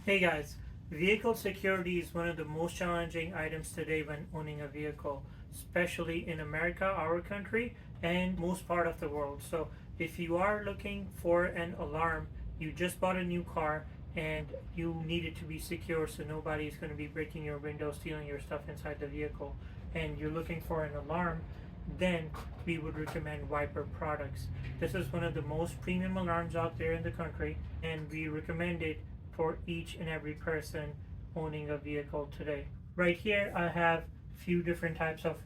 Hey guys, vehicle security is one of the most challenging items today when owning a vehicle, especially in America, our country, and most part of the world. So, if you are looking for an alarm, you just bought a new car and you need it to be secure so nobody is going to be breaking your window, stealing your stuff inside the vehicle, and you're looking for an alarm, then we would recommend Viper products. This is one of the most premium alarms out there in the country, and we recommend it for each and every person owning a vehicle today. Right here, I have few different types of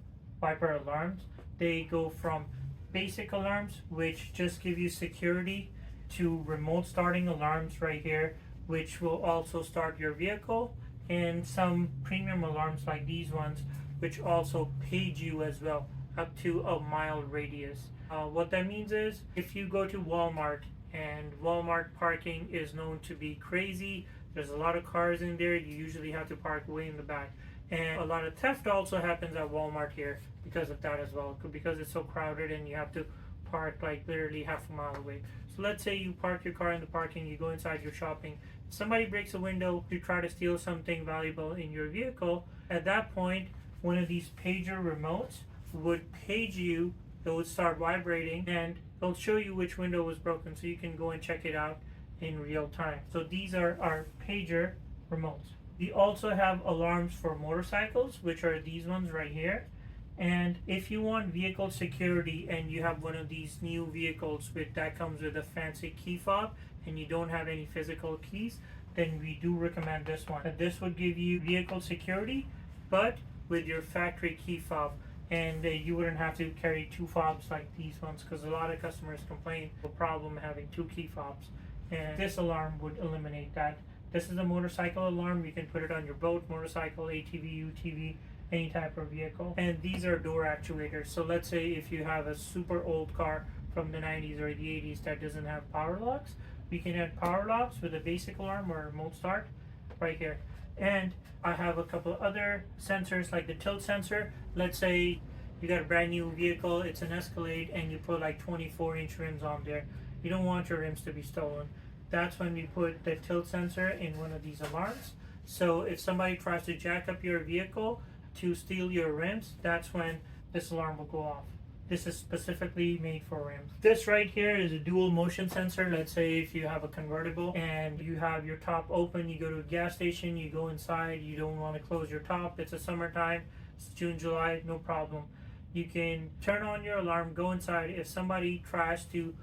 Viper alarms. They go from basic alarms, which just give you security, to remote starting alarms right here, which will also start your vehicle, and some premium alarms like these ones, which also page you as well, up to a mile radius. What that means is if you go to Walmart, and Walmart parking is known to be crazy, there's a lot of cars in there, you usually have to park way in the back. And a lot of theft also happens at Walmart here because of that as well, because it's so crowded and you have to park like literally half a mile away. So let's say you park your car in the parking, you go inside, you're shopping, somebody breaks a window to try to steal something valuable in your vehicle. At that point, one of these pager remotes would page you. It would start vibrating and it'll show you which window was broken so you can go and check it out in real time. So these are our pager remotes. We also have alarms for motorcycles, which are these ones right here. And if you want vehicle security and you have one of these new vehicles that comes with a fancy key fob and you don't have any physical keys, then we do recommend this one. And this would give you vehicle security, but with your factory key fob. And you wouldn't have to carry two fobs like these ones, because a lot of customers complain of a problem having two key fobs, and this alarm would eliminate that. This is a motorcycle alarm. You can put it on your boat, motorcycle, ATV, UTV, any type of vehicle. And these are door actuators. So let's say if you have a super old car from the 90s or the 80s that doesn't have power locks, we can add power locks with a basic alarm or a remote start right here. And I have a couple other sensors like the tilt sensor. Let's say you got a brand new vehicle, it's an Escalade, and you put like 24-inch rims on there. You don't want your rims to be stolen. That's when we put the tilt sensor in one of these alarms. So if somebody tries to jack up your vehicle to steal your rims, that's when this alarm will go off. This is specifically made for rims. This right here is a dual motion sensor. Let's say if you have a convertible and you have your top open, you go to a gas station, you go inside, you don't want to close your top, it's a summertime, it's June, July, no problem. You can turn on your alarm, go inside. If somebody tries to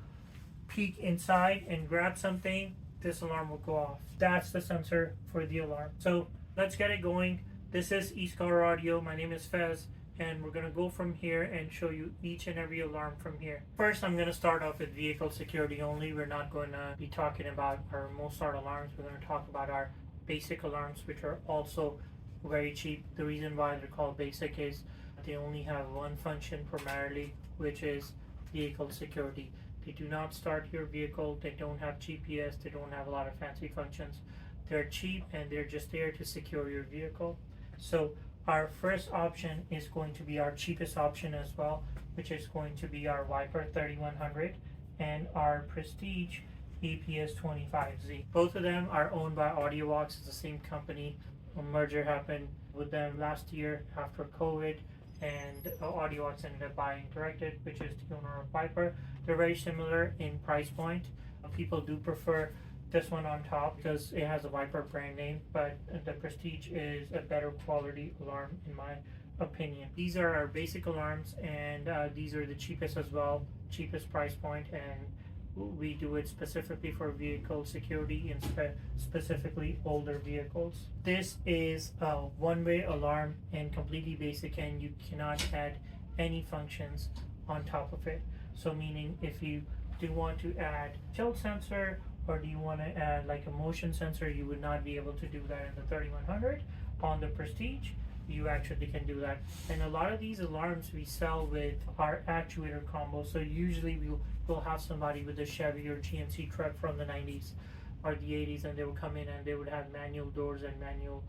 peek inside and grab something, this alarm will go off. That's the sensor for the alarm. So let's get it going. This is EastCarAudio. My name is Fez, and we're going to go from here and show you each and every alarm from here. First, I'm going to start off with vehicle security only. We're not going to be talking about our most start alarms. We're going to talk about our basic alarms, which are also very cheap. The reason why they're called basic is they only have one function primarily, which is vehicle security. They do not start your vehicle, they don't have GPS, they don't have a lot of fancy functions. They're cheap and they're just there to secure your vehicle. So our first option is going to be our cheapest option as well, which is going to be our Viper 3100 and our Prestige APS 25Z. Both of them are owned by AudioVox. It's the same company. A merger happened with them last year after COVID, and AudioVox ended up buying Directed, which is the owner of Viper. They're very similar in price point. People do prefer this one on top because it has a Viper brand name, but the Prestige is a better quality alarm in my opinion. These are our basic alarms, and these are the cheapest as well, cheapest price point, and we do it specifically for vehicle security and specifically older vehicles. This is a one-way alarm and completely basic, and you cannot add any functions on top of it. So meaning if you do want to add tilt sensor, or do you want to add like a motion sensor, you would not be able to do that in the 3100. On the Prestige, you actually can do that. And a lot of these alarms we sell with our actuator combo. So usually we'll have somebody with a Chevy or GMC truck from the 90s or the 80s, and they would come in and they would have manual doors and manual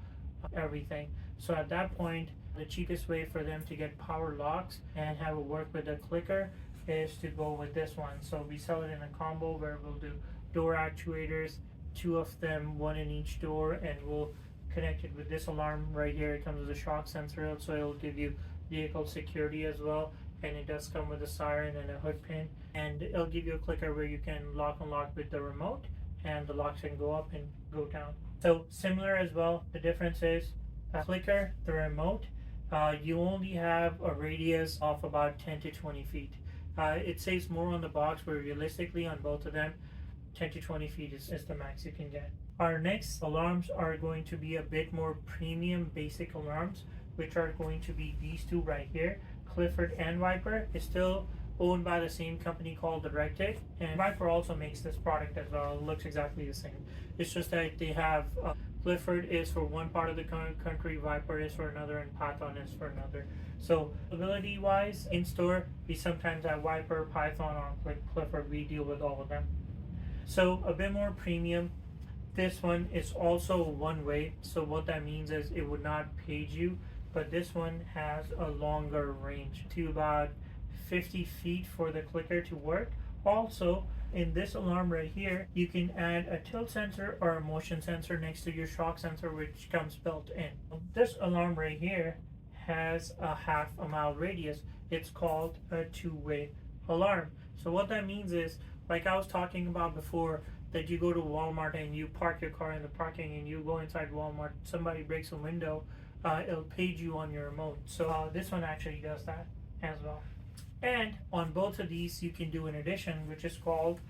everything. So at that point, the cheapest way for them to get power locks and have it work with a clicker is to go with this one. So we sell it in a combo where we'll do door actuators two of them, one in each door, and we'll connect it with this alarm right here. It comes with a shock sensor, so it'll give you vehicle security as well, and it does come with a siren and a hood pin, and it'll give you a clicker where you can lock unlock with the remote, and the locks can go up and go down. So similar as well. The difference is a clicker, the remote, you only have a radius of about 10 to 20 feet. It says more on the box, but realistically on both of them, 10 to 20 feet is the max you can get. Our next alarms are going to be a bit more premium basic alarms, which are going to be these two right here. Clifford and Viper is still owned by the same company called Directed, and Viper also makes this product as well. It looks exactly the same. It's just that they have Clifford is for one part of the country, Viper is for another, and Python is for another. So ability wise, in store, we sometimes have Viper, Python, or Clifford. We deal with all of them. So a bit more premium. This one is also one way. So what that means is it would not page you, but this one has a longer range to about 50 feet for the clicker to work. Also, in this alarm right here, you can add a tilt sensor or a motion sensor next to your shock sensor, which comes built in. This alarm right here has a half a mile radius. It's called a two-way alarm. So what that means is, like I was talking about before, that you go to Walmart and you park your car in the parking and you go inside Walmart, somebody breaks a window, it'll page you on your remote. So this one actually does that as well. And on both of these, you can do an addition, which is called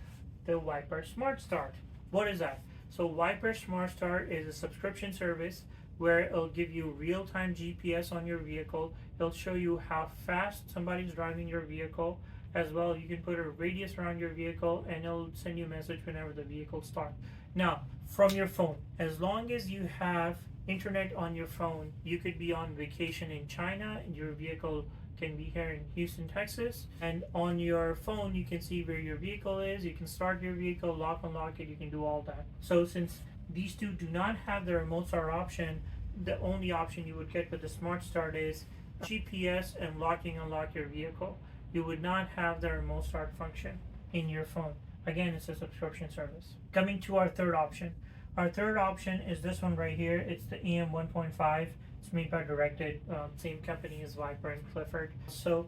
the Viper Smart Start. What is that? So Viper Smart Start is a subscription service where it'll give you real-time GPS on your vehicle. It'll show you how fast somebody's driving your vehicle. As well, you can put a radius around your vehicle, and it'll send you a message whenever the vehicle starts. Now, from your phone, as long as you have internet on your phone, you could be on vacation in China, and your vehicle can be here in Houston, Texas, and on your phone you can see where your vehicle is. You can start your vehicle, lock unlock it, you can do all that. So since these two do not have the remote start option, the only option you would get with the Smart Start is GPS and locking unlock your vehicle. You would not have the remote start function in your phone. Again, it's a subscription service. Coming to our third option. Our third option is this one right here. It's the EM 1.5. It's made by Directed, same company as Viper and Clifford. So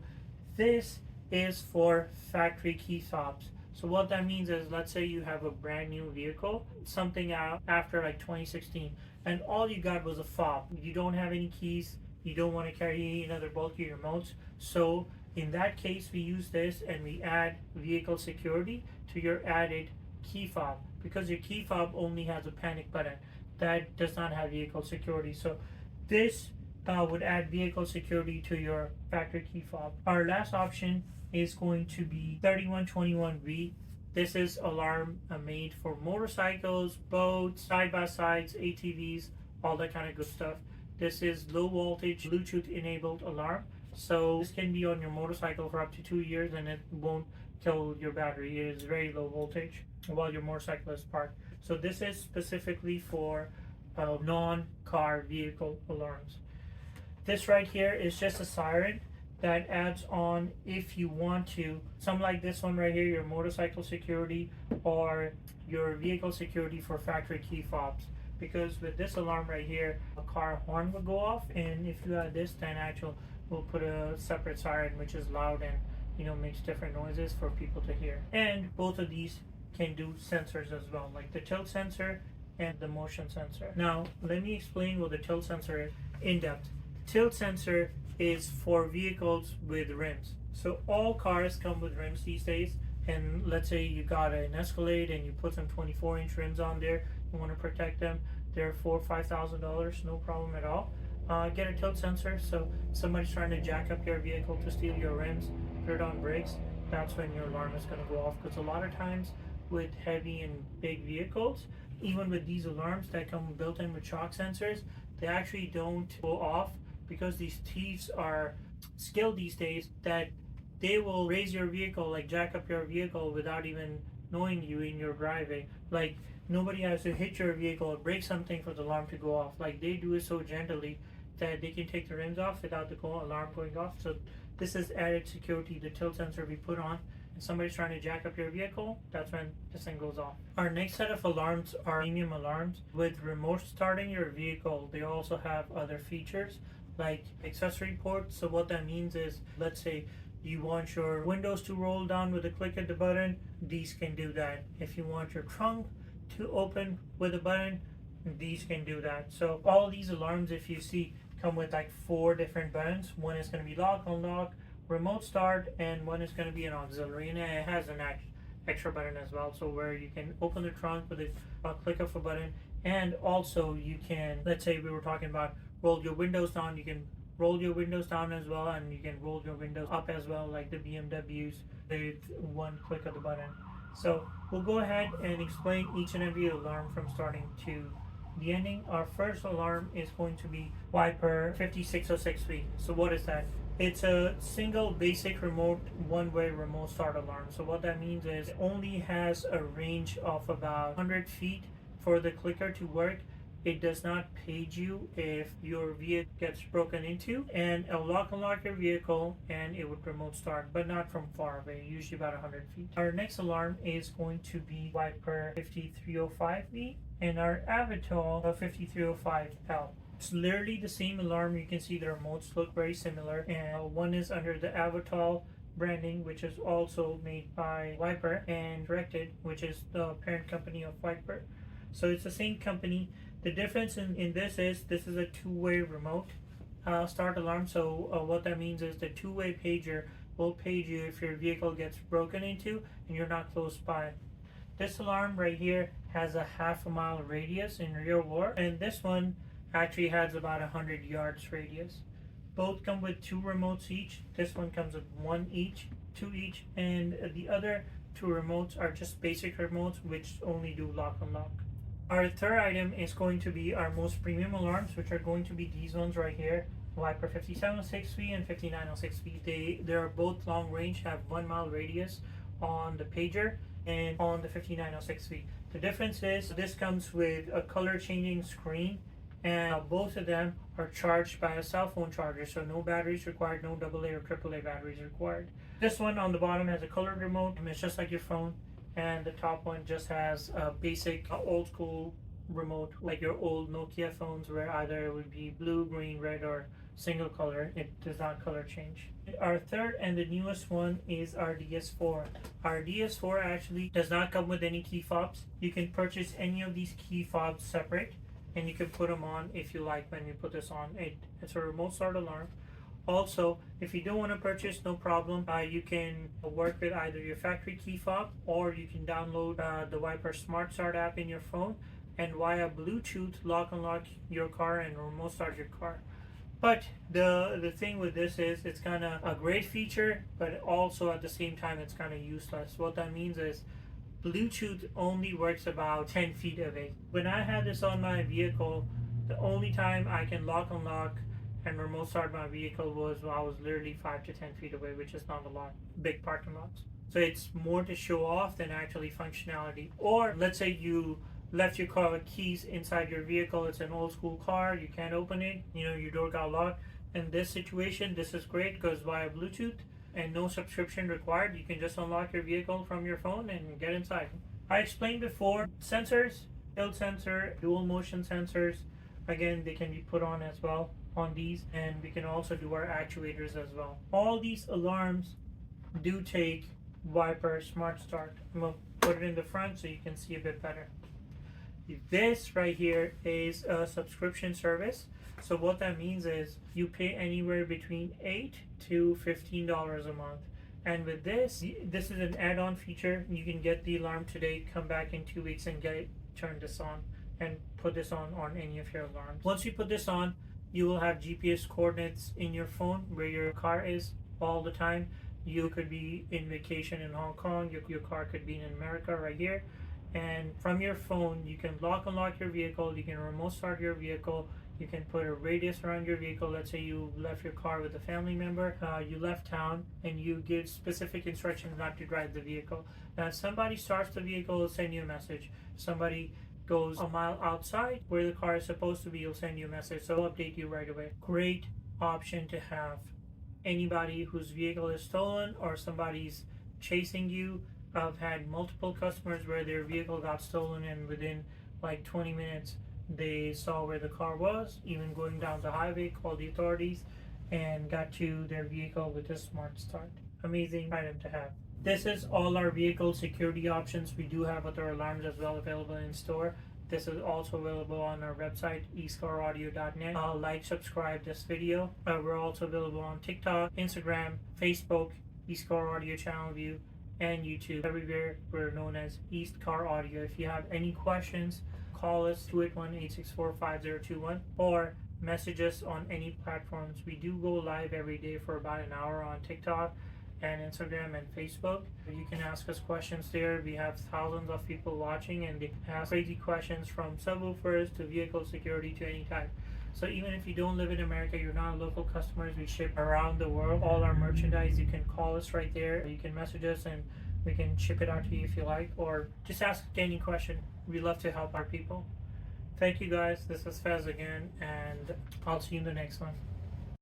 this is for factory key fobs. So what that means is, let's say you have a brand new vehicle, something out after like 2016, and all you got was a fob. You don't have any keys. You don't want to carry another bulky remotes. So in that case, we use this and we add vehicle security to your added key fob, because your key fob only has a panic button that does not have vehicle security. So this would add vehicle security to your factory key fob. Our last option is going to be 3121V. This is alarm made for motorcycles, boats, side-by-sides, ATVs, all that kind of good stuff. This is low voltage Bluetooth enabled alarm. So this can be on your motorcycle for up to 2 years and it won't kill your battery. It is very low voltage while your motorcycle is parked. So this is specifically for non-car vehicle alarms. This right here is just a siren that adds on if you want to. Some like this one right here, your motorcycle security or your vehicle security for factory key fobs. Because with this alarm right here, a car horn will go off, and if you add this, then actually we'll put a separate siren which is loud and makes different noises for people to hear. And both of these can do sensors as well, like the tilt sensor and the motion sensor. Now let me explain what the tilt sensor is in depth. Tilt sensor is for vehicles with rims. So all cars come with rims these days, and let's say you got an Escalade and you put some 24-inch rims on there, you want to protect them, they're $4,000 or $5,000, no problem at all. Get a tilt sensor, so if somebody's trying to jack up your vehicle to steal your rims, put it on brakes, that's when your alarm is going to go off. Because a lot of times with heavy and big vehicles, even with these alarms that come built in with shock sensors, they actually don't go off, because these thieves are skilled these days that they will raise your vehicle, like jack up your vehicle without even knowing you in your driving. Like nobody has to hit your vehicle or break something for the alarm to go off. Like they do it so gently that they can take the rims off without the alarm going off. So this is added security, the tilt sensor we put on, and somebody's trying to jack up your vehicle, that's when this thing goes off. Our next set of alarms are premium alarms. With remote starting your vehicle, they also have other features like accessory ports. So what that means is, let's say you want your windows to roll down with a click of the button, these can do that. If you want your trunk to open with a button, these can do that. So all these alarms, if you see, come with like 4 different buttons. One is going to be lock, unlock, remote start, and one is going to be an auxiliary, and it has an extra button as well, so where you can open the trunk with a click of a button. And also you can, let's say we were talking about roll your windows down, you can roll your windows down as well, and you can roll your windows up as well, like the BMWs with one click of the button. So we'll go ahead and explain each and every alarm from starting to the ending. Our first alarm is going to be Wiper 5606V. So what is that? It's a single basic remote one-way remote start alarm. So what that means is it only has a range of about 100 feet for the clicker to work. It does not page you if your vehicle gets broken into, and it'll lock and unlock your vehicle, and it would remote start, but not from far away, usually about 100 feet. Our next alarm is going to be Wiper 5305V and our Avatar 5305L. It's literally the same alarm. You can see the remotes look very similar, and one is under the Avatar branding, which is also made by Wiper, and Directed, which is the parent company of Wiper. So it's the same company. The difference in this is a two-way remote start alarm. So what that means is the two-way pager will page you if your vehicle gets broken into and you're not close by. This alarm right here has a half-a-mile radius in rear war, and this one actually has about 100 yards radius. Both come with 2 remotes each. This one comes with 1 each, 2 each, and the other 2 remotes are just basic remotes which only do lock and lock. Our third item is going to be our most premium alarms, which are going to be these ones right here, Wiper 5706V and 5906V. They are both long range, have 1 mile radius on the pager and on the 5906V. The difference is this comes with a color changing screen, and both of them are charged by a cell phone charger, so no batteries required, no AA or AAA batteries required. This one on the bottom has a colored remote, and it's just like your phone. And the top one just has a basic old school remote, like your old Nokia phones, where either it would be blue, green, red, or single color. It does not color change. Our third and the newest one is our DS4. Our DS4 actually does not come with any key fobs. You can purchase any of these key fobs separate, and you can put them on if you like. When you put this on, it's a remote start alarm. Also, if you don't want to purchase, no problem. You can work with either your factory key fob, or you can download the Wiper Smart Start app in your phone, and via Bluetooth lock and unlock your car and remote start your car. But the thing with this is it's kind of a great feature, but also at the same time it's kind of useless. What that means is Bluetooth only works about 10 feet away. When I had this on my vehicle, the only time I can lock and unlock and remote start my vehicle was when I was literally 5 to 10 feet away, which is not a lot. Big parking lots. So it's more to show off than actually functionality. Or let's say you left your car keys inside your vehicle. It's an old school car. You can't open it. Your door got locked. In this situation, this is great because via Bluetooth and no subscription required, you can just unlock your vehicle from your phone and get inside. I explained before, sensors, tilt sensor, dual motion sensors. Again, they can be put on as well on these, and we can also do our actuators as well. All these alarms do take Wiper Smart Start. I'm going to put it in the front so you can see a bit better. This right here is a subscription service. So what that means is you pay anywhere between $8 to $15 a month. And with this is an add-on feature. You can get the alarm today, come back in 2 weeks and turn this on and put this on any of your alarms. Once you put this on, you will have GPS coordinates in your phone where your car is all the time. You could be in vacation in Hong Kong, your car could be in America right here, and from your phone you can lock and unlock your vehicle, you can remote start your vehicle, you can put a radius around your vehicle. Let's say you left your car with a family member, you left town, and you give specific instructions not to drive the vehicle. Now if somebody starts the vehicle, it'll send you a message. Somebody goes a mile outside where the car is supposed to be, it'll send you a message, so it'll update you right away. Great option to have. Anybody whose vehicle is stolen or somebody's chasing you. I've had multiple customers where their vehicle got stolen, and within like 20 minutes they saw where the car was, even going down the highway, called the authorities, and got to their vehicle with a smart start. Amazing item to have. This is all our vehicle security options. We do have other alarms as well available in store. This is also available on our website, EastCarAudio.net. Like, subscribe this video. We're also available on TikTok, Instagram, Facebook, EastCarAudio channel view, and YouTube. Everywhere we're known as EastCarAudio. If you have any questions, call us 281-864-5021 or message us on any platforms. We do go live every day for about an hour on TikTok and Instagram and Facebook. You can ask us questions there. We have thousands of people watching, and they ask crazy questions from subwoofers to vehicle security to any type. So even if you don't live in America, you're not a local customer, we ship around the world. All our merchandise, you can call us right there. You can message us and we can ship it out to you if you like, or just ask any question. We love to help our people. Thank you guys. This is Fez again, and I'll see you in the next one.